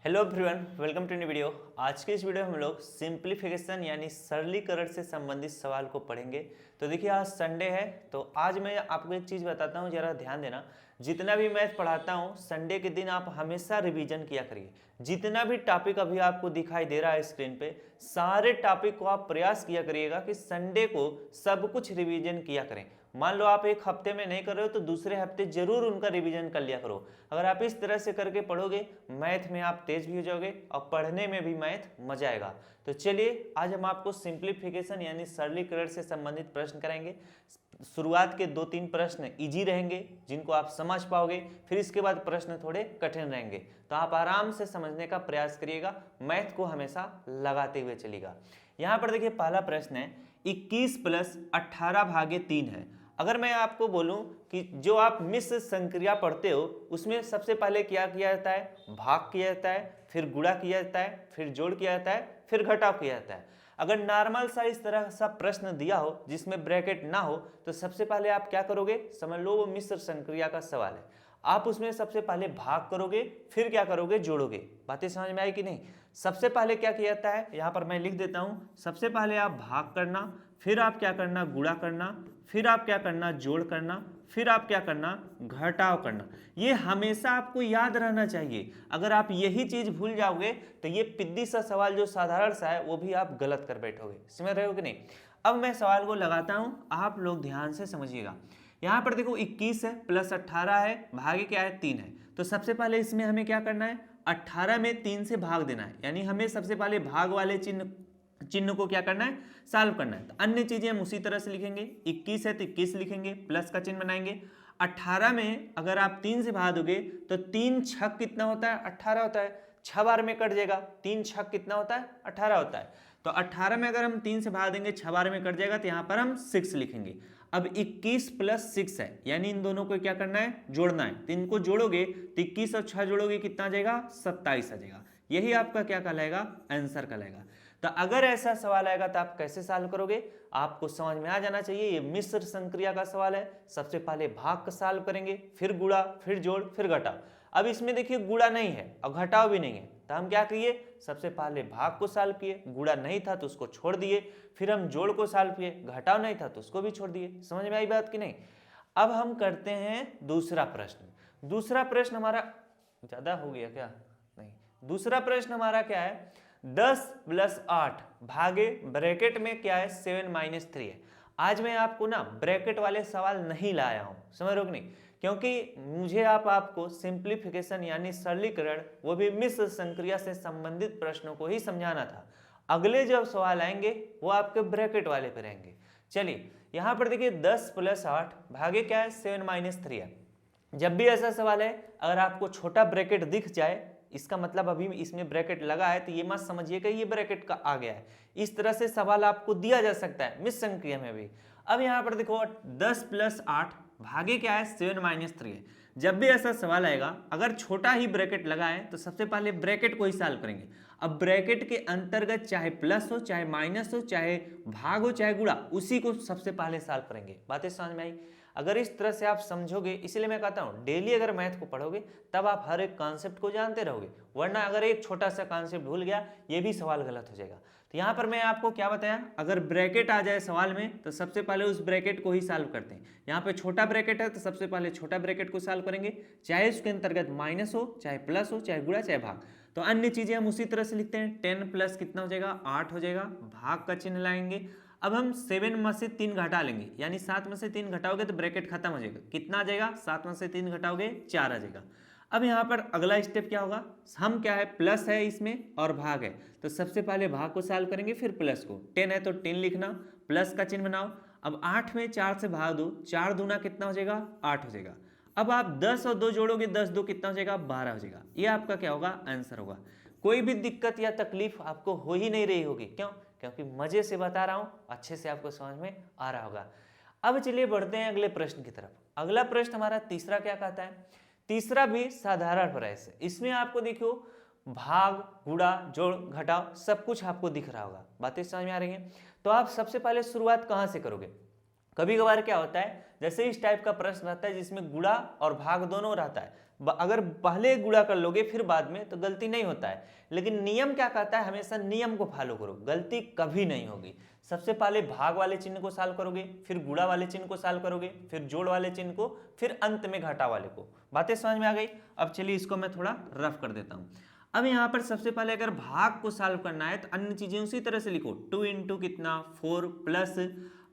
Hello everyone, welcome to new video. आज के इस वीडियो में हम लोग सिंप्लीफिकेशन यानी सरलीकरण से संबंधित सवाल को पढ़ेंगे। तो देखिए, आज संडे है, तो आज मैं आपको एक चीज़ बताता हूँ, ज़रा ध्यान देना। जितना भी मैथ पढ़ाता हूँ संडे के दिन आप हमेशा रिवीजन किया करिए। जितना भी टॉपिक अभी आपको दिखाई दे रहा है स्क्रीन पे, सारे टॉपिक को आप प्रयास किया करिएगा कि संडे को सब कुछ रिवीजन किया करें। मान लो आप एक हफ्ते में नहीं कर रहे हो तो दूसरे हफ्ते जरूर उनका रिवीजन कर लिया करो। अगर आप इस तरह से करके पढ़ोगे, मैथ में आप तेज भी हो जाओगे और पढ़ने में भी मैथ मजा आएगा। तो चलिए, आज हम आपको सिंप्लीफिकेशन यानी सरलीकरण से संबंधित प्रश्न कराएंगे। शुरुआत के 2-3 प्रश्न इजी रहेंगे जिनको आप समझ पाओगे, फिर इसके बाद प्रश्न थोड़े कठिन रहेंगे। तो आप आराम से समझने का प्रयास करिएगा, मैथ को हमेशा लगाते हुए चलिएगा। यहाँ पर देखिए, पहला प्रश्न है 21 + 18/3 है। अगर मैं आपको बोलूं कि जो आप मिश्र संक्रिया पढ़ते हो उसमें सबसे पहले क्या किया जाता है, भाग किया जाता है, फिर गुणा किया जाता है, फिर जोड़ किया जाता है, फिर घटाव किया जाता है। अगर नॉर्मल सा इस तरह सा प्रश्न दिया हो जिसमें ब्रैकेट ना हो तो सबसे पहले आप क्या करोगे, समझ लो वो मिश्र संक्रिया का सवाल है। आप उसमें सबसे पहले भाग करोगे, फिर क्या करोगे, जोड़ोगे। बातें समझ में आई कि नहीं? सबसे पहले क्या किया जाता है, यहाँ पर मैं लिख देता हूँ। सबसे पहले आप भाग करना, फिर आप क्या करना, गुणा करना, फिर आप क्या करना, जोड़ करना, फिर आप क्या करना, घटाव करना। ये हमेशा आपको याद रहना चाहिए। अगर आप यही चीज भूल जाओगे तो ये पिद्दी सा सवाल जो साधारण सा है वो भी आप गलत कर बैठोगे। समझ रहे हो कि नहीं? अब मैं सवाल को लगाता हूं, आप लोग ध्यान से समझिएगा। यहाँ पर देखो 21 है प्लस 18 है, भागे क्या है, 3 है। तो सबसे पहले इसमें हमें क्या करना है, 18 में 3 से भाग देना है। यानी हमें सबसे पहले भाग वाले चिन्ह को क्या करना है, सॉल्व करना है। तो अन्य चीजें हम उसी तरह से लिखेंगे। 21 है तो 21 लिखेंगे, प्लस का चिन्ह बनाएंगे। 18 में अगर आप 3 से भाग दोगे तो 3 छक कितना होता है, 18 होता है। 6 बार में कट जाएगा, 3 छक कितना होता है, 18 होता है। तो 18 में अगर हम 3 से भाग देंगे, 6 बार में कट जाएगा, तो यहाँ पर हम 6 लिखेंगे। अब 21 + 6 है, यानी इन दोनों को क्या करना है, जोड़ना है। तो इनको जोड़ोगे तो 21 और 6 जोड़ोगे कितना आ जाएगा, 27 आ जाएगा। यही आपका क्या कहलाएगा, आंसर कहलाएगा। तो अगर ऐसा सवाल आएगा तो आप कैसे सॉल्व करोगे, आपको समझ में आ जाना चाहिए। ये मिश्र संक्रिया का सवाल है। सबसे पहले भाग का सॉल्व करेंगे, फिर गुणा, फिर जोड़, फिर घटाव। अब इसमें देखिए गुणा नहीं है और घटाव भी नहीं है, तो हम क्या किए, सबसे पहले भाग को सॉल्व किए, गुणा नहीं था तो उसको छोड़ दिए, फिर हम जोड़ को सॉल्व किए, घटाव नहीं था तो उसको भी छोड़ दिए। समझ में आई बात कि नहीं? अब हम करते हैं दूसरा प्रश्न। दूसरा प्रश्न हमारा ज्यादा हो गया क्या, नहीं, दूसरा प्रश्न हमारा क्या है, 10 + 8 भागे ब्रैकेट में क्या है, 7 - 3 है। आज मैं आपको ना ब्रैकेट वाले सवाल नहीं लाया हूं, समझ रहे हो कि नहीं? क्योंकि मुझे आपको सिंप्लीफिकेशन यानी सरलीकरण, वो भी मिश्र संक्रिया से संबंधित प्रश्नों को ही समझाना था। अगले जो सवाल आएंगे वो आपके ब्रैकेट वाले पे रहेंगे। चलिए, यहां पर देखिए 10 + 8 भागे क्या है, 7 - 3 है। जब भी ऐसा सवाल है, अगर आपको छोटा ब्रैकेट दिख जाए, इसका मतलब अभी इसमें ब्रैकेट लगा है, तो ये मत समझिए कि ये ब्रैकेट का आ गया है। इस तरह से सवाल आपको दिया जा सकता है मिश्र संक्रिया में भी। अब यहाँ पर देखो 10 + 8 भागे क्या है, 7 - 3 है। जब भी ऐसा सवाल आएगा, अगर छोटा ही ब्रैकेट लगा है तो सबसे पहले ब्रैकेट को ही सॉल्व करेंगे। अब ब्रैकेट के अंतर्गत चाहे प्लस हो, चाहे माइनस हो, चाहे भाग हो, चाहे गुणा, उसी को सबसे पहले सॉल्व करेंगे। बातें समझ में आई? अगर इस तरह से आप समझोगे, इसीलिए मैं कहता हूँ डेली अगर मैथ को पढ़ोगे तब आप हर एक कॉन्सेप्ट को जानते रहोगे, वरना अगर एक छोटा सा कॉन्सेप्ट भूल गया, ये भी सवाल गलत हो जाएगा। तो यहाँ पर मैं आपको क्या बताया, अगर ब्रैकेट आ जाए सवाल में तो सबसे पहले उस ब्रैकेट को ही सॉल्व करते हैं। यहाँ पे छोटा ब्रैकेट है तो सबसे पहले छोटा ब्रैकेट को सॉल्व करेंगे, चाहे उसके अंतर्गत माइनस हो, चाहे प्लस हो, चाहे गुणा, चाहे भाग। तो अन्य चीजें हम उसी तरह से लिखते हैं। 10 प्लस कितना हो जाएगा, 8 हो जाएगा, भाग का चिन्ह लाएंगे। अब हम 7 में से 3 घटा लेंगे, यानी 7 में से 3 घटाओगे तो ब्रैकेट खत्म हो जाएगा। कितना आ जाएगा, 7 में से 3 घटाओगे 4 आ जाएगा। अब यहाँ पर अगला स्टेप क्या होगा, हम क्या है, प्लस है इसमें और भाग है, तो सबसे पहले भाग को सॉल्व करेंगे, फिर प्लस को। 10 है तो 10 लिखना, प्लस का चिन्ह बनाओ। अब 8 में 4 से भाग दो, 4 दूना कितना हो जाएगा, 8 हो जाएगा। अब आप 10 और 2 जोड़ोगे, 10 2 कितना हो जाएगा, 12 हो जाएगा। ये आपका क्या होगा, आंसर होगा। कोई भी दिक्कत या तकलीफ आपको हो ही नहीं रही होगी। क्यों? क्योंकि मजे से बता रहा हूं, अच्छे से आपको समझ में आ रहा होगा। अब चलिए बढ़ते हैं अगले प्रश्न की तरफ। अगला प्रश्न हमारा तीसरा क्या कहता है, तीसरा भी साधारण प्रश्न है। इसमें आपको देखो भाग, गुणा, जोड़, घटाव सब कुछ आपको दिख रहा होगा। बातें समझ में आ रही हैं? तो आप सबसे पहले शुरुआत कहां से करोगे? कभी कभार क्या होता है, जैसे इस टाइप का प्रश्न रहता है जिसमें गुणा और भाग दोनों रहता है, अगर पहले गुणा कर लोगे फिर बाद में तो गलती नहीं होता है, लेकिन नियम क्या कहता है, हमेशा नियम को फॉलो करो, गलती कभी नहीं होगी। सबसे पहले भाग वाले चिन्ह को सॉल्व करोगे, फिर गुणा वाले चिन्ह को सॉल्व करोगे, फिर जोड़ वाले चिन्ह को, फिर अंत में घटा वाले को। बातें समझ में आ गई। अब चलिए इसको मैं थोड़ा रफ कर देता हूं। अब यहाँ पर सबसे पहले अगर भाग को सॉल्व करना है तो अन्य चीजें उसी तरह से लिखो। 2 इंटू कितना 4 प्लस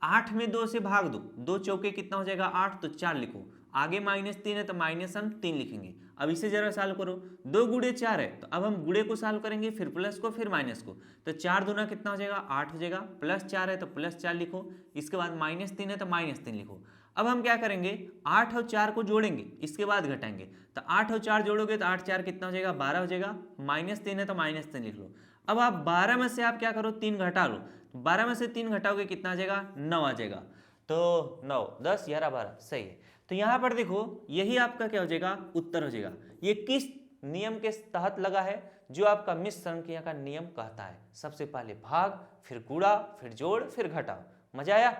8 में 2 से भाग दो, 2 चौके कितना हो जाएगा 8, तो 4 लिखो। आगे -3 है तो माइनस हम 3 लिखेंगे। अब इसे जरा सॉल्व करो, 2 गुणे 4 है तो अब हम गुणे को सॉल्व करेंगे, फिर प्लस को फिर माइनस को, तो 4 दूना कितना हो जाएगा 8 हो जाएगा, प्लस 4 है तो प्लस 4 लिखो, इसके बाद -3 है तो -3 लिखो। अब हम क्या करेंगे 8 और 4 को जोड़ेंगे, इसके बाद घटाएंगे, तो 8 और 4 जोड़ोगे तो 8 4 कितना हो जाएगा 12 हो जाएगा, -3 है तो -3 लिख लो। अब आप 12 में से आप क्या करो 3 घटा लो, 12 में से 3 घटाओगे कितना आ जाएगा 9 आ जाएगा, तो 9 10 11 12 सही है। तो यहाँ पर देखो यही आपका क्या हो जाएगा उत्तर हो जाएगा। ये किस नियम के तहत लगा है, जो आपका मिश्र संख्या का नियम कहता है, सबसे पहले भाग, फिर गुणा, फिर जोड़, फिर घटाओ। मजा आया।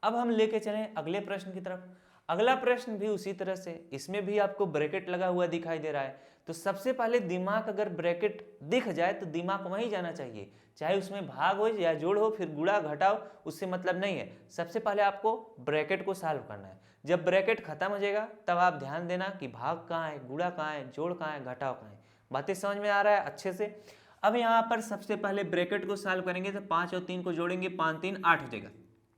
अब हम लेके चलें अगले प्रश्न की तरफ। अगला प्रश्न भी उसी तरह से, इसमें भी आपको ब्रैकेट लगा हुआ दिखाई दे रहा है, तो सबसे पहले दिमाग अगर ब्रैकेट दिख जाए तो दिमाग वहीं जाना चाहिए, चाहे उसमें भाग हो या जोड़ हो, फिर गुणा घटाओ, उससे मतलब नहीं है। सबसे पहले आपको ब्रैकेट को सॉल्व करना है। जब ब्रैकेट खत्म हो जाएगा तब आप ध्यान देना कि भाग कहाँ है, गुणा कहाँ है, जोड़ कहाँ है, घटाव कहाँ है। बातें समझ में आ रहा है अच्छे से। अब यहाँ पर सबसे पहले ब्रैकेट को सॉल्व करेंगे तो 5 और 3 को जोड़ेंगे, 5 3 8 हो जाएगा,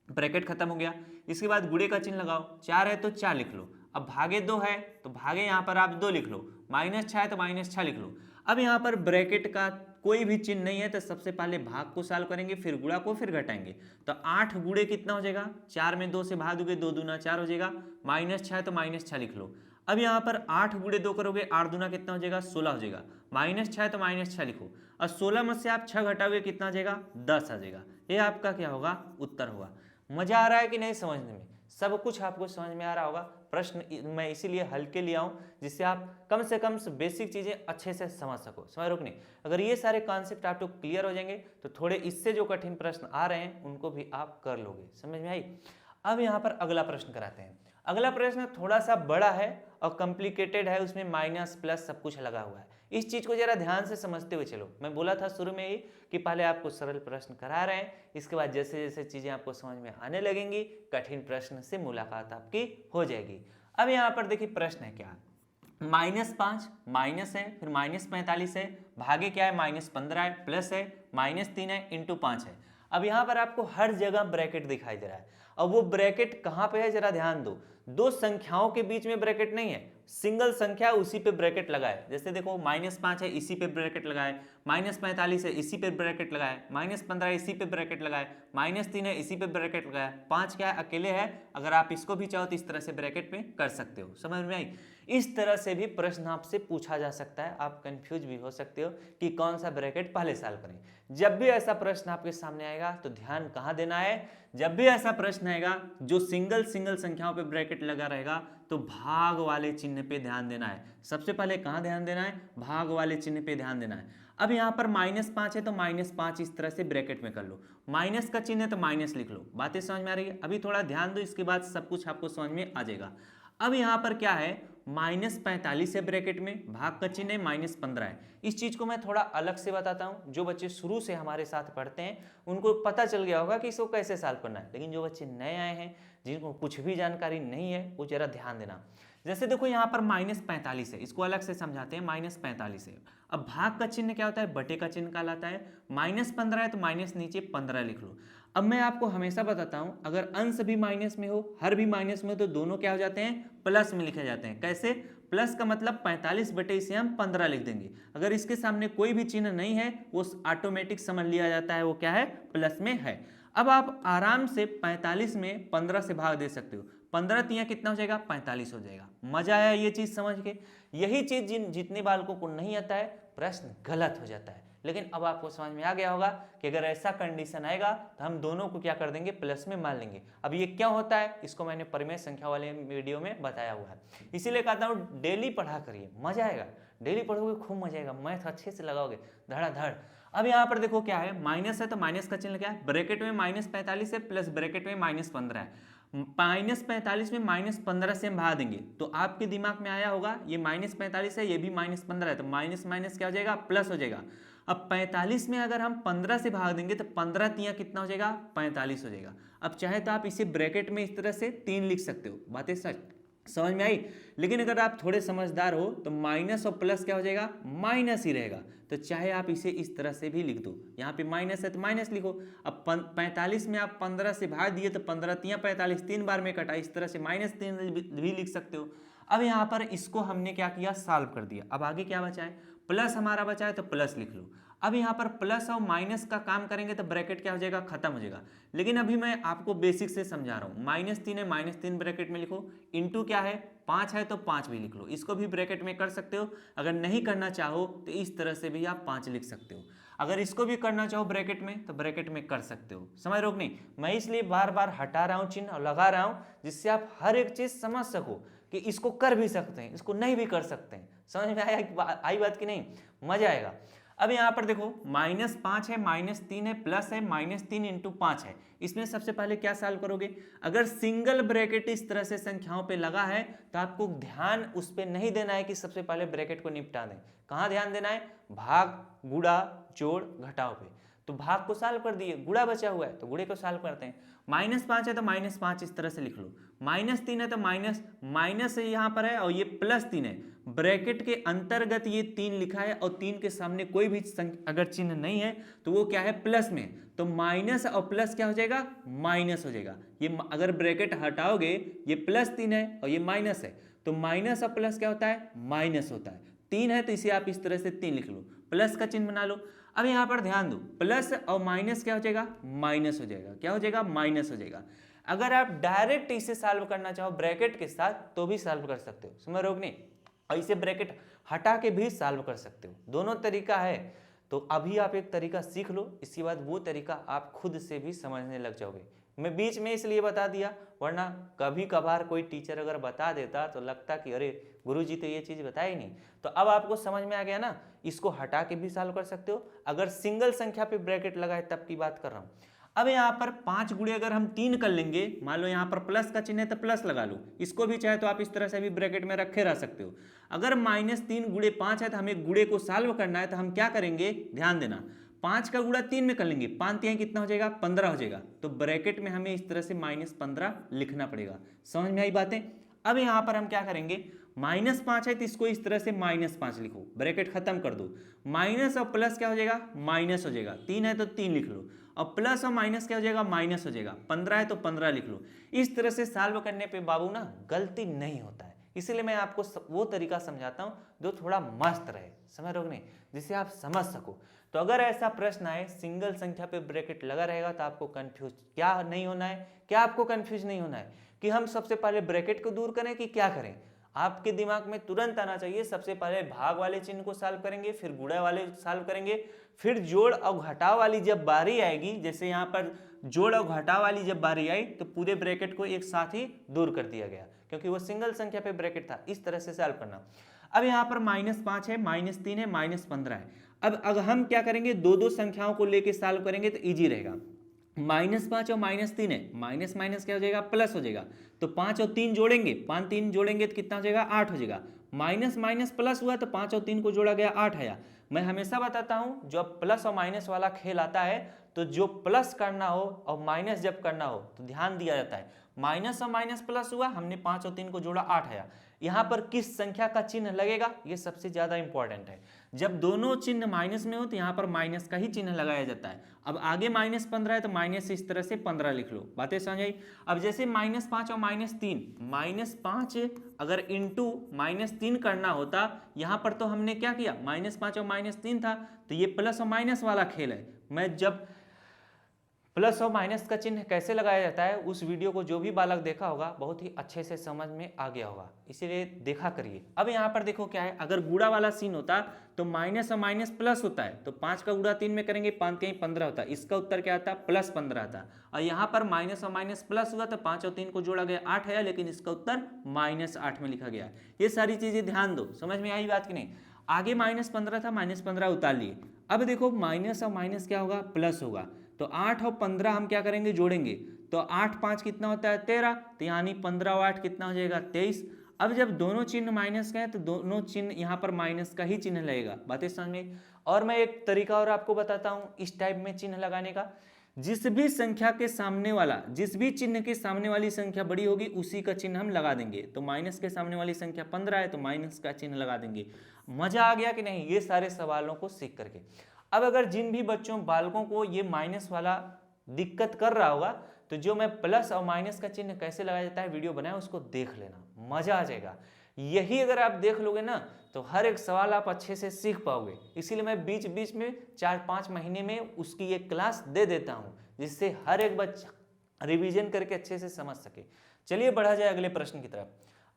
ब्रैकेट खत्म हो गया। इसके बाद गुणे का चिन्ह लगाओ, 4 है तो 4 लिख लो। अब भागे 2 है तो भागे यहाँ पर आप 2 लिख लो, -6 है तो -6 लिख लो। अब यहाँ पर ब्रैकेट का कोई भी चिन्ह नहीं है तो सबसे पहले भाग को सॉल्व करेंगे, फिर गुणा को, फिर घटाएंगे, तो 8 गुणे कितना हो जाएगा 4 में 2 से भाग दोगे, 2 दूना 4 हो जाएगा, -6 है तो -6 लिख लो। अब यहाँ पर 8 गुणे 2 करोगे, 8 दूना कितना हो जाएगा 16 हो जाएगा, -6 है तो -6 लिखो। और 16 में से आप 6 घटाओगे कितना आ जाएगा 10 आ जाएगा। ये आपका क्या होगा उत्तर होगा। मजा आ रहा है कि नहीं समझने में, सब कुछ आपको समझ में आ रहा होगा। प्रश्न मैं इसीलिए हल्के ले आऊं जिससे आप कम से कम बेसिक चीजें अच्छे से समझ सको। समझ रोकने, अगर ये सारे कॉन्सेप्ट आपको क्लियर हो जाएंगे तो थोड़े इससे जो कठिन प्रश्न आ रहे हैं उनको भी आप कर लोगे। समझ में आई। अब यहाँ पर अगला प्रश्न कराते हैं। अगला प्रश्न थोड़ा सा बड़ा है और कॉम्प्लिकेटेड है, उसमें माइनस प्लस सब कुछ लगा हुआ है। इस चीज को जरा ध्यान से समझते हुए चलो। मैं बोला था शुरू में ही कि पहले आपको सरल प्रश्न करा रहे हैं, इसके बाद जैसे जैसे चीजें आपको समझ में आने लगेंगी कठिन प्रश्न से मुलाकात आपकी हो जाएगी। अब यहाँ पर देखिए प्रश्न है क्या, -5 माइनस है, फिर -45 है, भागे क्या है -15 है, प्लस है, -3 है, इंटू 5 है। अब यहाँ पर आपको हर जगह ब्रैकेट दिखाई दे रहा है। अब वो ब्रैकेट कहाँ पे है जरा ध्यान दो, दो संख्याओं के बीच में ब्रैकेट नहीं है, सिंगल संख्या उसी पे ब्रैकेट लगाए। जैसे देखो -5 है इसी पे ब्रैकेट लगाए, -45 है इसी पे ब्रैकेट लगाए, -15 इसी पे ब्रैकेट लगाए, -3 है इसी पे ब्रैकेट लगाए, 5 क्या है अकेले है। अगर आप इसको भी चाहो तो इस तरह से ब्रैकेट में कर सकते हो। समझ में आई। इस तरह से भी प्रश्न आपसे पूछा जा सकता है, आप कंफ्यूज भी हो सकते हो कि कौन सा ब्रैकेट पहले सॉल्व करें। जब भी ऐसा प्रश्न आपके सामने आएगा तो ध्यान कहाँ देना है, जब भी ऐसा प्रश्न आएगा जो सिंगल संख्याओं पे ब्रैकेट लगा रहेगा तो भाग वाले चिन्ह पे ध्यान देना है। सबसे पहले कहाँ ध्यान देना है, भाग वाले चिन्ह पे ध्यान देना है। अब यहाँ पर -5 है तो -5 इस तरह से ब्रैकेट में कर लो, माइनस का चिन्ह है तो माइनस लिख लो। बातें समझ में आ रही है। अभी थोड़ा ध्यान दो, इसके बाद सब कुछ आपको समझ में आ जाएगा। अब यहाँ पर क्या है -45 है ब्रैकेट में, भाग का चिन्ह है -15 है। इस चीज को मैं थोड़ा अलग से बताता हूँ। जो बच्चे शुरू से हमारे साथ पढ़ते हैं उनको पता चल गया होगा कि इसको कैसे सॉल्व करना है, लेकिन जो बच्चे नए आए हैं जिनको कुछ भी जानकारी नहीं है वो जरा ध्यान देना। जैसे देखो यहाँ पर -45 है, इसको अलग से समझाते हैं। -45 है, अब भाग का चिन्ह क्या होता है, बटे का चिन्ह कहलाता है। -15 है तो माइनस नीचे 15 लिख लो। अब मैं आपको हमेशा बताता हूं, अगर अंश भी माइनस में हो, हर भी माइनस में हो, तो दोनों क्या हो जाते हैं प्लस में लिखे जाते हैं। कैसे, प्लस का मतलब 45 बटे इसे हम 15 लिख देंगे। अगर इसके सामने कोई भी चिन्ह नहीं है वो ऑटोमेटिक समझ लिया जाता है वो क्या है, प्लस में है। अब आप आराम से 45 में 15 से भाग दे सकते हो, 15 तिया कितना हो जाएगा 45 हो जाएगा। मजा आया ये चीज समझ के। यही चीज जितने बालकों को नहीं आता है प्रश्न गलत हो जाता है, लेकिन अब आपको समझ में आ गया होगा कि अगर ऐसा कंडीशन आएगा तो हम दोनों को क्या कर देंगे, प्लस में मान लेंगे। अब ये क्या होता है इसको मैंने परिमेय संख्या वाले वीडियो में बताया हुआ है, इसीलिए कहता हूँ डेली पढ़ा करिए, मजा आएगा। डेली पढ़ोगे खूब मजा आएगा, मैथ अच्छे से लगाओगे धड़ाधड़। अब यहाँ पर देखो क्या है, माइनस है तो माइनस का चिन्ह क्या है, ब्रैकेट में -45 है प्लस ब्रैकेट में -15 है। -45 में -15 से हम भाग देंगे तो आपके दिमाग में आया होगा ये -45 है, ये भी -15 है, तो माइनस माइनस क्या हो जाएगा, प्लस हो जाएगा। अब 45 में अगर हम 15 से भाग देंगे तो 15 तिया कितना हो जाएगा, 45 हो जाएगा। अब चाहे तो आप इसे ब्रैकेट में इस तरह से 3 लिख सकते हो। बातें समझ में आई। लेकिन अगर आप थोड़े समझदार हो तो माइनस और प्लस क्या हो जाएगा, माइनस ही रहेगा। तो चाहे आप इसे इस तरह से भी लिख दो, यहाँ पे माइनस है तो माइनस लिखो। अब 45 में आप 15 से भाग दिए तो 15 तिया 45, 3 बार में कटा, इस तरह से -3 भी लिख सकते हो। अब यहाँ पर इसको हमने क्या किया, सॉल्व कर दिया। अब आगे क्या बचा है, प्लस हमारा बचा है तो प्लस लिख लो। अब यहाँ पर प्लस और माइनस का काम करेंगे तो ब्रैकेट क्या हो जाएगा, खत्म हो जाएगा। लेकिन अभी मैं आपको बेसिक से समझा रहा हूँ। -3 है, -3 ब्रैकेट में लिखो, इंटू क्या है 5 है तो 5 भी लिख लो। इसको भी ब्रैकेट में कर सकते हो। अगर नहीं करना चाहो तो इस तरह से भी आप 5 लिख सकते हो। अगर इसको भी करना चाहो ब्रैकेट में तो ब्रैकेट में कर सकते हो। समझ रहे हो कि नहीं। मैं इसलिए बार बार हटा रहा हूँ चिन्ह और लगा रहा हूँ जिससे आप हर एक चीज समझ सको कि इसको कर भी सकते हैं, इसको नहीं भी कर सकते हैं। समझ में आई बात की नहीं, मजा आएगा। अब यहाँ पर देखो -5 है, -3 है, प्लस है, -3 इंटू 5 है। इसमें सबसे पहले क्या सॉल्व करोगे, अगर सिंगल ब्रैकेट इस तरह से संख्याओं पे लगा है तो आपको ध्यान उस पे नहीं देना है कि सबसे पहले ब्रैकेट को निपटा दें। कहाँ ध्यान देना है, भाग, गुणा, जोड़, घटाव पे। तो भाग को सॉल्व कर दिए, गुणा बचा हुआ है तो गुणे को सॉल्व करते हैं। -5 है तो -5 इस तरह से लिख लो, -3 है तो माइनस यहाँ पर है और ये +3 है। ब्रैकेट के अंतर्गत ये 3 लिखा है और 3 के सामने कोई भी अगर चिन्ह नहीं है तो वो क्या है, प्लस में। तो माइनस और प्लस क्या हो जाएगा, माइनस हो जाएगा। ये अगर ब्रैकेट हटाओगे, ये +3 है और ये माइनस है, तो माइनस और प्लस क्या होता है, माइनस होता है। 3 है तो इसे आप इस तरह से 3 लिख लो, प्लस का चिन्ह बना लो। अब यहाँ पर ध्यान दो, प्लस और माइनस क्या हो जाएगा, माइनस हो जाएगा। क्या हो जाएगा, माइनस हो जाएगा। अगर आप डायरेक्ट इसे सॉल्व करना चाहो ब्रैकेट के साथ तो भी सॉल्व कर सकते हो, समझ रहे हो कि नहीं। और इसे ब्रैकेट हटा के भी सॉल्व कर सकते हो, दोनों तरीका है। तो अभी आप एक तरीका सीख लो, इसके बाद वो तरीका आप खुद से भी समझने लग जाओगे। मैं बीच में इसलिए बता दिया, वरना कभी कभार कोई टीचर अगर बता देता तो लगता कि अरे गुरुजी तो ये चीज़ बताई नहीं। तो अब आपको समझ में आ गया ना, इसको हटा के भी सॉल्व कर सकते हो। अगर सिंगल संख्या पे ब्रैकेट लगाए तब की बात कर रहा हूँ। अब यहाँ पर 5 गुणे अगर हम 3 कर लेंगे, मान लो यहाँ पर प्लस का चिन्ह है तो प्लस लगा लो। इसको भी चाहे तो आप इस तरह से भी ब्रैकेट में रखे रह सकते हो। अगर -3 गुणे 5 है तो हमें गुणे को सॉल्व करना है, तो हम क्या करेंगे, ध्यान देना, 5 का गुणा 3 में कर लेंगे, 5 तिहाई कितना हो जाएगा, 15 हो जाएगा। तो ब्रैकेट में हमें इस तरह से -15 लिखना पड़ेगा। समझ में आई बातें। अब यहाँ पर हम क्या करेंगे, -5 है तो इसको इस तरह से -5 लिखो, ब्रैकेट खत्म कर दो। माइनस और प्लस क्या हो जाएगा, माइनस हो जाएगा। 3 है तो 3 लिख लो, और प्लस और माइनस क्या हो जाएगा, माइनस हो जाएगा। 15 है तो 15 लिख लो। इस तरह से सॉल्व करने पे बाबू ना गलती नहीं होता है। इसीलिए मैं आपको वो तरीका समझाता हूँ जो थोड़ा मस्त रहे, समझ रहे हो नहीं, जिसे आप समझ सको। तो अगर ऐसा प्रश्न आए सिंगल संख्या पे ब्रैकेट लगा रहेगा तो आपको कंफ्यूज क्या नहीं होना है, क्या आपको कंफ्यूज नहीं होना है कि हम सबसे पहले ब्रैकेट को दूर करें कि क्या करें। आपके दिमाग में तुरंत आना चाहिए, सबसे पहले भाग वाले चिन्ह को सॉल्व करेंगे, फिर गुणा वाले सॉल्व करेंगे, फिर जोड़ और घटाव वाली जब बारी आएगी, जैसे यहाँ पर जोड़ और घटाव वाली जब बारी आई तो पूरे ब्रैकेट को एक साथ ही दूर कर दिया गया, क्योंकि वो सिंगल संख्या पे ब्रैकेट था। इस तरह से सॉल्व करना। अब यहाँ पर -5 है, -3 है, -15 है। अब अगर हम क्या करेंगे, दो संख्याओं को लेके सॉल्व करेंगे तो ईजी रहेगा। -5 और -3 है, माइनस माइनस क्या हो जाएगा, प्लस हो जाएगा। तो 5 और 3 जोड़ेंगे, 5 3 जोड़ेंगे तो कितना हो जाएगा, 8 हो जाएगा। माइनस माइनस प्लस हुआ तो 5 और 3 को जोड़ा गया, 8 आया। मैं हमेशा बताता हूं जब प्लस और माइनस वाला खेल आता है तो जो प्लस करना हो और माइनस जब करना हो तो ध्यान दिया जाता है। माइनस और माइनस प्लस हुआ, हमने 5 और 3 को जोड़ा, 8 आया। यहाँ पर किस संख्या का चिन्ह लगेगा, ये सबसे ज्यादा इंपॉर्टेंट है। जब दोनों चिन्ह माइनस में हो तो यहाँ पर माइनस का ही चिन्ह लगाया जाता है। अब आगे -15 है तो माइनस इस तरह से 15 लिख लो। बातें समझ आई। अब जैसे -5 और -3, -5 अगर इंटू -3 करना होता, यहाँ पर तो हमने क्या किया, -5 और -3 था, तो ये प्लस और माइनस वाला खेल है। मैं जब प्लस और माइनस का चिन्ह कैसे लगाया जाता है उस वीडियो को जो भी बालक देखा होगा बहुत ही अच्छे से समझ में आ गया होगा, इसीलिए देखा करिए। अब यहाँ पर देखो क्या है, अगर गुणा वाला सीन होता तो माइनस और माइनस प्लस होता है, तो 5 का गुणा 3 में करेंगे, 5 3 15 होता है। इसका उत्तर क्या आता, +15 आता। और यहाँ पर माइनस और माइनस प्लस हुआ तो 5 और 3 को जोड़ा गया, 8 आया, लेकिन इसका उत्तर -8 में लिखा गया। ये सारी चीजें ध्यान दो, समझ में आई बात की नहीं। आगे -15 था, -15 उतार लिए। अब देखो माइनस और माइनस क्या होगा, प्लस होगा। तो 8 और 15 हम क्या करेंगे, जोड़ेंगे। तो 8 5 कितना होता है 13, तो यानी 15 और 8 कितना हो जाएगा 23। अब जब दोनों चिन्ह माइनस का है तो दोनों चिन्ह यहाँ पर माइनस का ही चिन्ह लगेगा। बातें समझ में। और मैं एक तरीका और आपको बताता हूँ इस टाइप में चिन्ह लगाने का। जिस भी संख्या के सामने वाला, जिस भी चिन्ह के सामने वाली संख्या बड़ी होगी उसी का चिन्ह हम लगा देंगे। तो माइनस के सामने वाली संख्या 15 है तो माइनस का चिन्ह लगा देंगे। मजा आ गया कि नहीं ये सारे सवालों को सीख करके। अब अगर जिन भी बच्चों बालकों को ये माइनस वाला दिक्कत कर रहा होगा तो जो मैं प्लस और माइनस का चिन्ह कैसे लगाया जाता है वीडियो बनाया उसको देख लेना, मजा आ जाएगा। यही अगर आप देख लोगे ना तो हर एक सवाल आप अच्छे से सीख पाओगे। इसीलिए मैं बीच बीच में 4-5 महीने में उसकी एक क्लास दे देता हूं जिससे हर एक बच्चा रिवीजन करके अच्छे से समझ सके। चलिए बढ़ा जाए अगले प्रश्न की तरफ।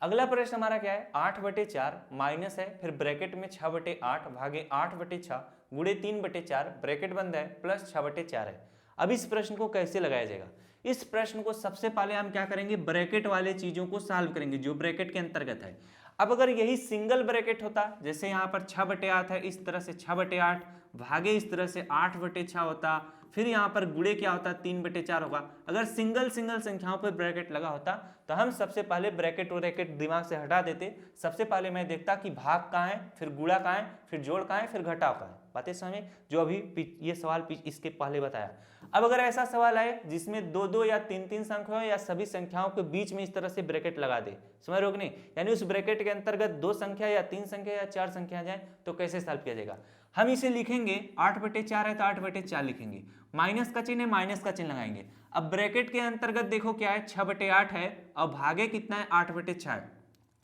अगला प्रश्न हमारा क्या है, 8/4 माइनस है, फिर ब्रैकेट में 6/8 भागे 8/6 गुणे 3/4 ब्रैकेट बंद है प्लस 6/4 है। अब इस प्रश्न को कैसे लगाया जाएगा। इस प्रश्न को सबसे पहले हम क्या करेंगे, ब्रैकेट वाले चीजों को सॉल्व करेंगे जो ब्रैकेट के अंतर्गत है। अब अगर यही सिंगल ब्रैकेट होता, जैसे यहाँ पर 6/8 है, इस तरह से 6/8 भागे इस तरह से 8/6 होता, फिर यहाँ पर गुणे क्या होता 3/4 होगा। अगर सिंगल संख्याओं पर ब्रैकेट लगा होता तो हम सबसे पहले ब्रैकेट दिमाग से हटा देते। सबसे पहले मैं देखता कि भाग कहाँ है, फिर गुणा कहाँ है, फिर जोड़ कहाँ है, फिर घटाव कहाँ है। बातें समझ, जो अभी ये सवाल इसके पहले बताया। अब अगर ऐसा सवाल आए जिसमें 2-2 या 3-3 संख्याओं या सभी संख्याओं के बीच में इस तरह से ब्रैकेट लगा दे, समझ रहे हो कि नहीं, यानी उस ब्रैकेट के अंतर्गत 2 संख्या या 3 संख्या या 4 संख्या जाए तो कैसे सॉल्व किया जाएगा। हम इसे लिखेंगे 8/4 है तो 8/4 लिखेंगे, माइनस का चिन्ह है माइनस का चिन्ह लगाएंगे। अब ब्रैकेट के अंतर्गत देखो क्या है 6/8 है और भागे कितना है 8/6 है।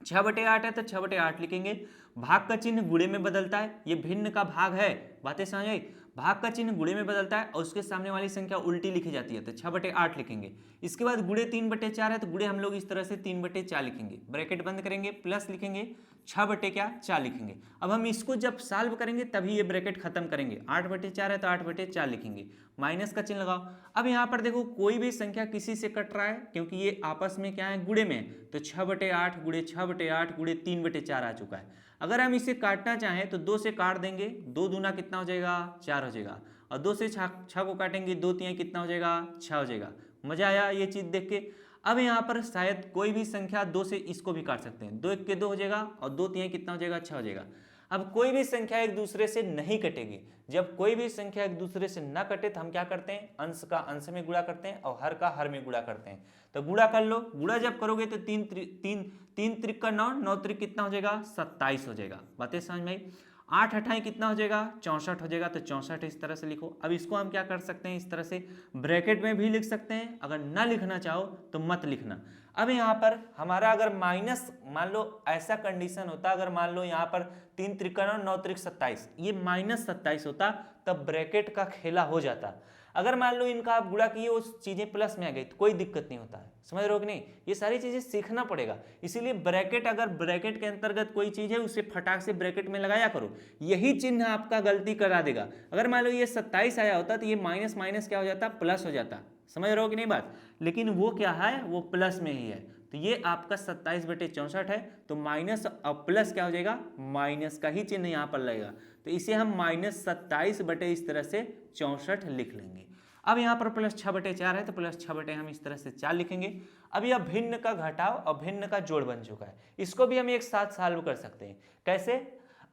6/8 है तो 6/8 लिखेंगे। भाग का चिन्ह गुणे में बदलता है, ये भिन्न का भाग है। बातें समझ आई, भाग का चिन्ह गुणे में बदलता है और उसके सामने वाली संख्या उल्टी लिखी जाती है तो 6/8 लिखेंगे। इसके बाद गुणे 3/4 है तो गुणे हम लोग इस तरह से 3/4 लिखेंगे, ब्रैकेट बंद करेंगे प्लस लिखेंगे 6/4 लिखेंगे। अब हम इसको जब सॉल्व करेंगे तभी ये ब्रैकेट खत्म करेंगे। 8/4 है तो 8/4 लिखेंगे, माइनस का चिन्ह लगाओ। अब यहाँ पर देखो कोई भी संख्या किसी से कट रहा है क्योंकि ये आपस में क्या है गुणे में, तो 6/8 गुणे 6/8 गुणे 3/4 आ चुका है। अगर हम इसे काटना चाहें तो 2 से काट देंगे, 2 दूना कितना हो जाएगा 4 हो जाएगा, और 2 से 6 को काटेंगे 2 तिहाई कितना हो जाएगा 6 हो जाएगा। मजा आया ये चीज देख के। अब यहाँ पर शायद कोई भी संख्या 2 से इसको भी काट सकते हैं, 2 1 के 2 हो जाएगा और 2 तिहाई कितना हो जाएगा 6 हो जाएगा। अब कोई भी संख्या एक दूसरे से नहीं कटेगी। जब कोई भी संख्या एक दूसरे से ना कटे तो हम क्या करते हैं, अंश का अंश में गुणा करते हैं और हर का हर में गुणा करते हैं। तो गुणा कर लो, गुणा जब करोगे तो 3 त्रिक का 9, 9 त्रिक कितना हो जाएगा 27 हो जाएगा। बातें समझ में आई। 8 अठाई कितना हो जाएगा 64 हो जाएगा, तो 64 इस तरह से लिखो। अब इसको हम क्या कर सकते हैं, इस तरह से ब्रैकेट में भी लिख सकते हैं, अगर ना लिखना चाहो तो मत लिखना। अब यहाँ पर हमारा अगर माइनस, मान लो ऐसा कंडीशन होता, अगर मान लो यहाँ पर 3 त्रिक 9 त्रिक 27, ये -27 होता तब ब्रैकेट का खेला हो जाता। अगर मान लो इनका आप गुणा किए वो चीजें प्लस में आ गई तो कोई दिक्कत नहीं होता है। समझ रहे हो कि नहीं, ये सारी चीजें सीखना पड़ेगा। इसीलिए ब्रैकेट, अगर ब्रैकेट के अंतर्गत कोई चीज है उसे फटाक से ब्रैकेट में लगाया करो, यही चिन्ह आपका गलती करा देगा। अगर मान लो ये 27 आया होता तो ये माइनस माइनस क्या हो जाता, प्लस हो जाता। समझ रहे हो कि नहीं बात, लेकिन वो क्या है, वो प्लस में ही है। तो ये आपका 27/64 है, तो माइनस और प्लस क्या हो जाएगा, माइनस का ही चिन्ह यहाँ पर लगेगा। तो इसे हम -27 बटे इस तरह से 64 लिख लेंगे। अब यहाँ पर प्लस 6/4 है तो प्लस 6 बटे हम इस तरह से 4 लिखेंगे। अब यह भिन्न का घटाव और भिन्न का जोड़ बन चुका है, इसको भी हम एक साथ सॉल्व कर सकते हैं। कैसे,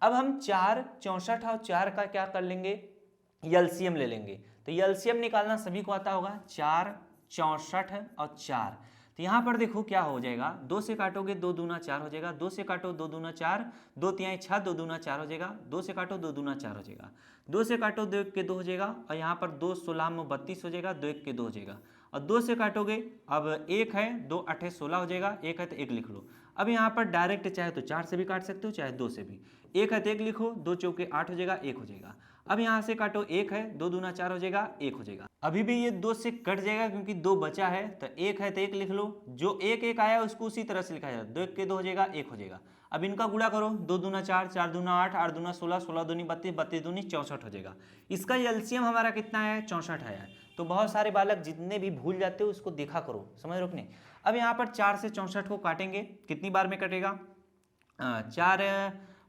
अब हम 4 64 और 4 का क्या कर लेंगे, एलसीएम ले लेंगे। तो एलसीएम निकालना सभी को आता होगा, 4 64 और 4। तो यहाँ पर देखो क्या हो जाएगा, 2 से काटोगे 2 दूना 4 हो जाएगा, 2 से काटो 2 दूना 4, 2 तिहाई 6, 2 दूना 4 हो जाएगा, 2 से काटो 2 दूना 4 हो जाएगा, 2 से काटो 2 1 के 2 हो जाएगा, और यहाँ पर 2 16 में 32 हो जाएगा, 2 1 के 2 हो जाएगा, और 2 से काटोगे, अब 1 है 2 8 16 हो जाएगा, 1 है तो 1 लिख लो। अब यहाँ पर डायरेक्ट चाहे तो 4 से भी काट सकते हो चाहे 2 से भी, 1 है तो 1 लिखो, 2 चौके 8 हो जाएगा, 1 हो जाएगा। अब यहाँ से काटो, 1 है 2 दूना 4 हो जाएगा, 1 हो जाएगा। अभी भी ये 2 से कट जाएगा क्योंकि 2 बचा है, तो 1 है तो 1 लिख लो, जो 1 1 आया उसको उसी तरह से लिखा जाए, 2 1 के 2 हो जाएगा, 1 हो जाएगा। अब इनका गुणा करो, 2 दूना 4, 4 दूना 8, 8 दूना 16, 16 दूनी 32, 32 दूनी 64 हो जाएगा। इसका एलसीएम हमारा कितना है, 64 आया है। तो बहुत सारे बालक जितने भी भूल जाते हो उसको देखा करो, समझ रहे हो कि नहीं। अब यहाँ पर 4 से 64 को काटेंगे, कितनी बार में कटेगा, 4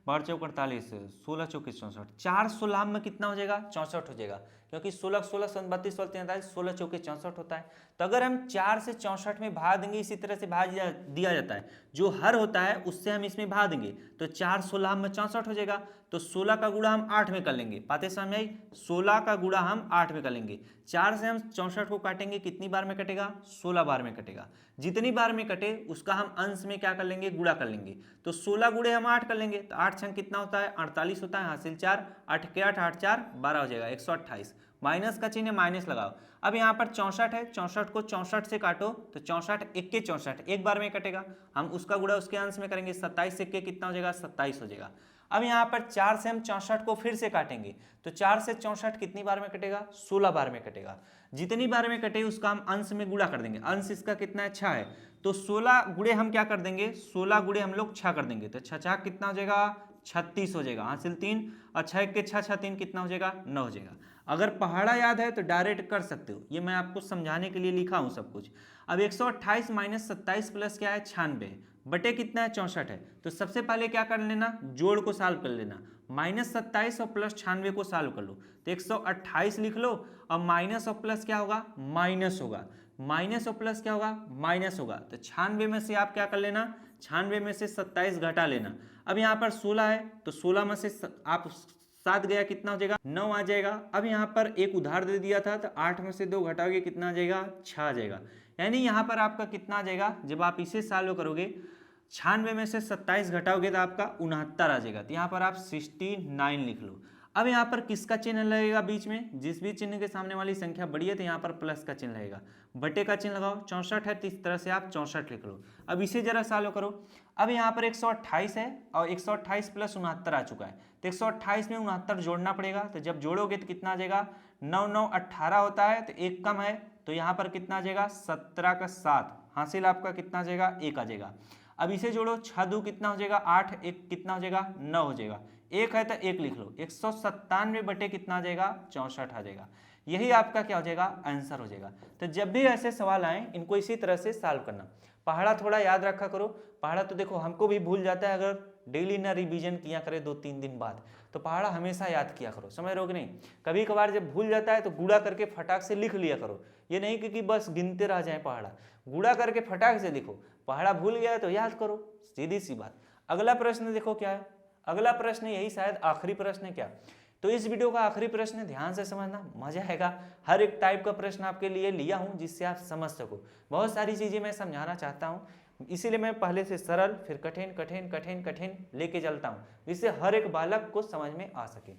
12 चौक 48, 16 चौक 64, 4 16 में कितना हो जाएगा 64 हो जाएगा, क्योंकि 16 16 32 43 16 चौके 64 होता है। तो अगर हम 4 से 64 में भाग देंगे, इसी तरह से भाग दिया जाता है, जो हर होता है उससे हम इसमें भाग देंगे, तो 4 16 में 64 हो जाएगा। तो 16 का गुणा हम 8 में कर लेंगे, बातें समझ में आई, 16 का गुणा हम 8 में कर लेंगे। 4 से हम 64 को काटेंगे, कितनी बार में कटेगा 16 बार में कटेगा। जितनी बार में कटे उसका हम अंश में क्या कर लेंगे, गुणा कर लेंगे। तो 16 गुणे हम 8 कर लेंगे, तो 8 छंग कितना होता है 48 होता है, हासिल 4, 8 के 8 8 4 12 हो जाएगा 128। माइनस का चिन्ह है, माइनस लगाओ। अब यहाँ पर 64 है, 64 को 64 से काटो तो 64 1 के 64 एक बार में कटेगा, हम उसका गुणा उसके अंश में करेंगे, 27 से 1 कितना हो जाएगा 27 हो जाएगा। अब यहाँ पर 4 से हम 64 को फिर से काटेंगे, तो 4 से 64 कितनी बार में कटेगा 16 बार में कटेगा। जितनी बार में कटे उसका हम अंश में गुणा कर देंगे, अंश इसका कितना है 6 है, तो 16 गुणे हम क्या कर देंगे, 16 गुणे हम लोग 6 कर देंगे, तो 6 6 कितना हो जाएगा 36 हो जाएगा, हासिल 3, और 6 के 6 6 3 कितना हो जाएगा 9 हो जाएगा। अगर पहाड़ा याद है तो डायरेक्ट कर सकते हो, ये मैं आपको समझाने के लिए लिखा हूँ सब कुछ। अब 128 माइनस 27 प्लस क्या है 96 बटे कितना है 64 है, तो सबसे पहले क्या कर लेना, जोड़ को सॉल्व कर लेना, माइनस 27 और प्लस 96 को सॉल्व कर लो, तो 128 लिख लो, और माइनस और प्लस क्या होगा माइनस होगा, माइनस और प्लस क्या होगा माइनस होगा। तो 96 में से आप क्या कर लेना, 96 में से 27 घटा लेना। अब यहाँ पर 16 है, तो 16 में से आप 7 गया कितना हो जाएगा 9 आ जाएगा। अब यहाँ पर एक उधार दे दिया था, तो 8 में से 2 घटाओगे कितना आ जाएगा 6 आ जाएगा। यानी यहाँ पर आपका कितना आ जाएगा, जब आप इसे सॉल्व करोगे 96 में से 27 घटाओगे तो आपका 69 आ जाएगा, तो यहाँ पर आप 69 लिख लो। अब यहाँ पर किसका चिन्ह लगेगा बीच में, जिस भी चिन्ह के सामने वाली संख्या बड़ी है तो यहाँ पर प्लस का चिन्ह लगेगा, बटे का चिन्ह लगाओ, 64 है तो इस तरह से आप 64 लिख लो। अब इसे जरा सॉल्व करो। अब यहाँ पर 128 है और 128 प्लस 69 आ चुका है, तो 128 में 69 जोड़ना पड़ेगा, तो जब जोड़ोगे तो कितना आ जाएगा 9 9 18 होता है, तो एक कम है, तो यहाँ पर कितना आ जाएगा 17 का 7, हासिल आपका कितना आ जाएगा 1 आ जाएगा। अब इसे जोड़ो, 6 2 कितना हो जाएगा 8, 1 कितना हो जाएगा 9 हो जाएगा, 1 है तो 1 लिख लो, 197 बटे कितना आ जाएगा 64 आ जाएगा। यही आपका क्या हो जाएगा आंसर हो जाएगा। तो जब भी ऐसे सवाल आए इनको इसी तरह से सॉल्व करना। पहाड़ा थोड़ा याद रखा करो, पहाड़ा तो देखो हमको भी भूल जाता है, अगर डेली ना रिवीजन किया करे 2-3 दिन बाद, तो पहाड़ा हमेशा याद किया करो, समझ रहे हो कि नहीं। कभी कभार जब भूल जाता है तो गुणा करके फटाक से लिख लिया करो, ये नहीं कि बस गिनते रह जाए पहाड़ा, गुणा करके फटाक से लिखो। पहाड़ा भूल गया है तो याद करो, सीधी सी बात। अगला प्रश्न देखो क्या है, अगला प्रश्न यही शायद आखिरी प्रश्न है क्या, तो इस वीडियो का आखिरी प्रश्न ध्यान से समझना, मजा आएगा। हर एक टाइप का प्रश्न आपके लिए लिया हूं जिससे आप समझ सको। बहुत सारी चीजें मैं समझाना चाहता हूं, इसीलिए मैं पहले से सरल फिर कठिन कठिन कठिन कठिन लेके चलता हूं, जिससे हर एक बालक को समझ में आ सके।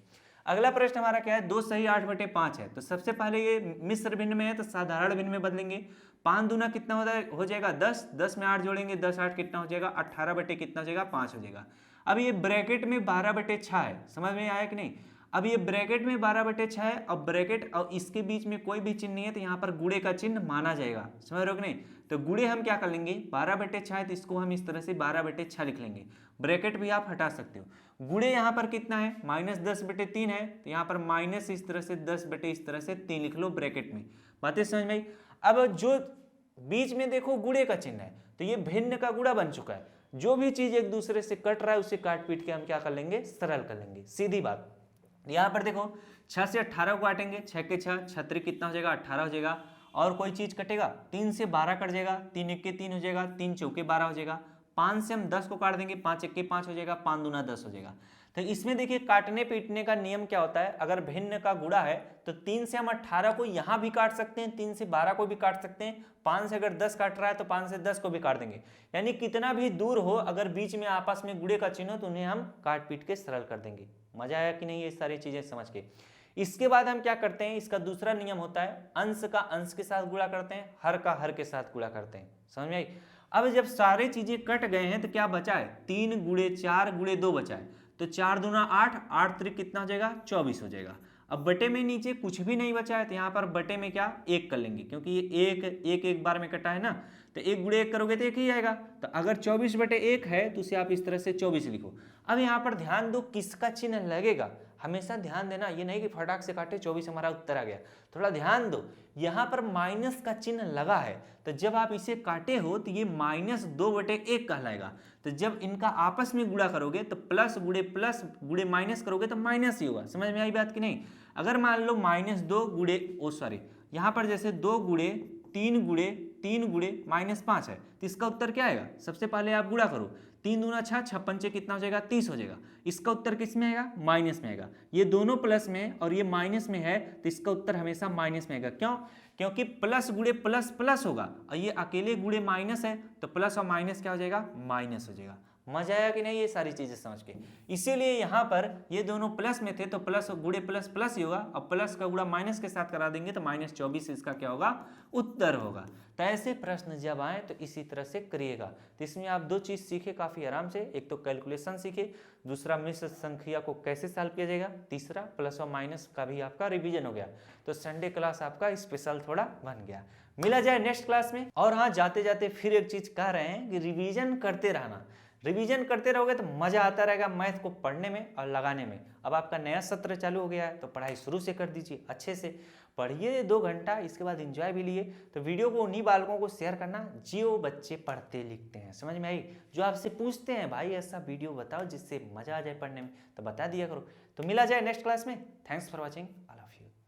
अगला प्रश्न हमारा क्या है, 2 सही 8/5 है, तो सबसे पहले ये मिश्र भिन्न में है तो साधारण भिन्न में बदलेंगे। 5 दूना कितना हो जाएगा 10, 10 में 8 जोड़ेंगे, 10 8 कितना हो जाएगा 18 बटे कितना हो जाएगा 5 हो जाएगा। अब ये ब्रैकेट में 12/6 है, समझ में आया कि नहीं। अब ये ब्रैकेट में 12/6 है, अब ब्रैकेट और इसके बीच में कोई भी चिन्ह नहीं है तो यहाँ पर गुणे का चिन्ह माना जाएगा, समझ रहे हो कि नहीं। तो गुणे हम क्या कर लेंगे, 12/6 है तो इसको हम इस तरह से 12/6 लिख लेंगे, ब्रैकेट भी आप हटा सकते हो। गुणे यहाँ पर कितना है -10/3 है, तो यहाँ पर माइनस इस तरह से 10 बटे इस तरह से 3 लिख लो ब्रैकेट में, बातें समझ में आई। अब जो बीच में देखो गुणे का चिन्ह है तो ये भिन्न का गुणा बन चुका है, जो भी चीज एक दूसरे से कट रहा है उसे काट पीट के हम क्या कर लेंगे सरल कर लेंगे, सीधी बात। यहाँ पर देखो 6 से 18 को काटेंगे, 6 के 6 6 कितना हो जाएगा 18 हो जाएगा, और कोई चीज कटेगा 3 से 12 कट जाएगा, 3 1 के 3 हो जाएगा, 3 चौके 12 हो जाएगा। 5 से हम 10 को काट देंगे, 5 1 के 5 हो जाएगा, 5 दूना 10 हो जाएगा। तो इसमें देखिए काटने पीटने का नियम क्या होता है, अगर भिन्न का गुणा है तो 3 से हम 18 को यहाँ भी काट सकते हैं, 3 से 12 को भी काट सकते हैं, 5 से अगर 10 काट रहा है तो 5 से 10 को भी काट देंगे। यानी कितना भी दूर हो अगर बीच में आपस में गुणे का चिन्ह हो तो उन्हें हम काट पीट के सरल कर देंगे। मजा आया कि नहीं ये सारी चीजें समझ के। इसके बाद हम क्या करते हैं, इसका दूसरा नियम होता है अंश का अंश के साथ गुणा करते हैं, हर का हर के साथ गुणा करते हैं, समझ में आई। अब जब सारे चीजें कट गए हैं तो क्या बचा है 3 × 4 × 2 बचा है, तो 4 दूना 8, 8 3 कितना हो जाएगा 24 हो जाएगा। अब बटे में नीचे कुछ भी नहीं बचा है तो यहाँ पर बटे में क्या 1 कर लेंगे, क्योंकि ये एक बार में कटा है ना, तो 1 × 1 करोगे तो 1 ही आएगा। तो अगर 24/1 है तो उसे आप इस तरह से 24 लिखो। अब यहाँ पर ध्यान दो किसका चिन्ह लगेगा, हमेशा ध्यान देना, ये नहीं कि फटाक से काटे 24 हमारा उत्तर आ गया। थोड़ा ध्यान दो, यहाँ पर माइनस का चिन्ह लगा है, तो जब आप इसे काटे हो तो ये -2/1 कहलाएगा। तो जब इनका आपस में गुणा करोगे तो प्लस गुणे माइनस करोगे तो माइनस ही होगा। समझ में आई बात कि नहीं? अगर मान लो -2 यहाँ पर जैसे 2 गुणे 3 गुणे -5 है, तो इसका उत्तर क्या आएगा? सबसे पहले आप गुणा करो, 3 दूना 6, 6 पंचे कितना हो जाएगा? 30 हो जाएगा। इसका उत्तर किस में आएगा? माइनस में आएगा। ये दोनों प्लस में और ये माइनस में है, तो इसका उत्तर हमेशा माइनस में आएगा। क्यों? क्योंकि प्लस गुणे प्लस प्लस होगा और ये अकेले गुणे माइनस है, तो प्लस और माइनस क्या हो जाएगा? माइनस हो जाएगा। मजा आया कि नहीं ये सारी चीजें समझ के? इसीलिए यहाँ पर ये दोनों प्लस में थे तो प्लस गुणे प्लस प्लस ही होगा, और प्लस का गुणा माइनस के साथ करा देंगे तो -24 इसका क्या होगा? उत्तर होगा। तो ऐसे प्रश्न जब आए तो इसी तरह से करिएगा। तो इसमें आप 2 चीज सीखे काफी आराम से, एक तो कैलकुलेशन सीखे, दूसरा मिश्र संख्या को कैसे सॉल्व किया जाएगा, तीसरा प्लस और माइनस का भी आपका रिवीजन हो गया। तो संडे क्लास आपका स्पेशल थोड़ा बन गया। मिला जाए नेक्स्ट क्लास में। और हाँ, जाते जाते फिर एक चीज कह रहे हैं कि रिवीजन करते रहना। रिवीजन करते रहोगे तो मजा आता रहेगा मैथ को पढ़ने में और लगाने में। अब आपका नया सत्र चालू हो गया है तो पढ़ाई शुरू से कर दीजिए, अच्छे से पढ़िए 2 घंटा, इसके बाद एंजॉय भी लिए। तो वीडियो को उन्हीं बालकों को शेयर करना जो बच्चे पढ़ते लिखते हैं। समझ में आई? जो आपसे पूछते हैं भाई ऐसा वीडियो बताओ जिससे मजा आ जाए पढ़ने में, तो बता दिया करो। तो मिला जाए नेक्स्ट क्लास में। Thanks for watching.